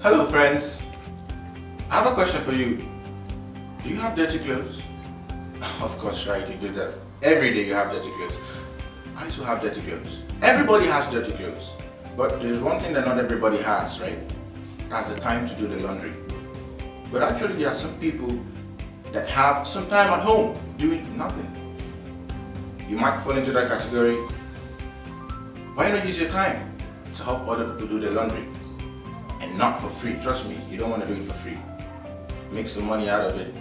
Hello friends, I have a question for you. Do you have dirty clothes? Of course, right, you do that. Every day you have dirty clothes. I also have dirty clothes. Everybody has dirty clothes. But there's one thing that not everybody has, right? That's the time to do the laundry. But actually there are some people that have some time at home doing nothing. You might fall into that category. Why not use your time to help other people do their laundry? And not for free, trust me, you don't want to do it for free. Make some money out of it.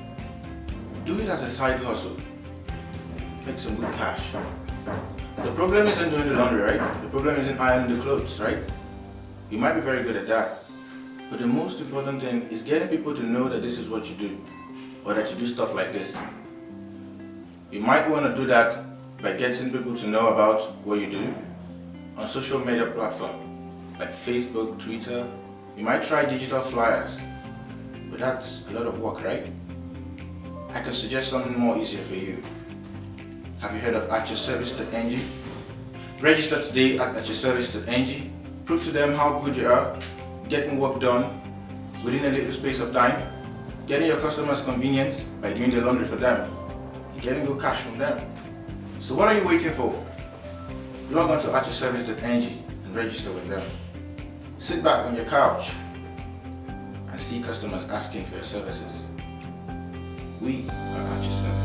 Do it as a side hustle. Make some good cash. The problem isn't doing the laundry, right? The problem isn't ironing the clothes, right? You might be very good at that. But the most important thing is getting people to know that this is what you do, or that you do stuff like this. You might want to do that by getting people to know about what you do on social media platforms like Facebook, Twitter. You might try digital flyers, but that's a lot of work, right? I can suggest something more easier for you. Have you heard of AtYourService.Ng? Register today at AtYourService.Ng. Prove to them how good you are, getting work done within a little space of time, getting your customers convenience by doing the laundry for them, and getting good cash from them. So what are you waiting for? Log on to AtYourService.Ng and register with them. Sit back on your couch and see customers asking for your services. We are at your service.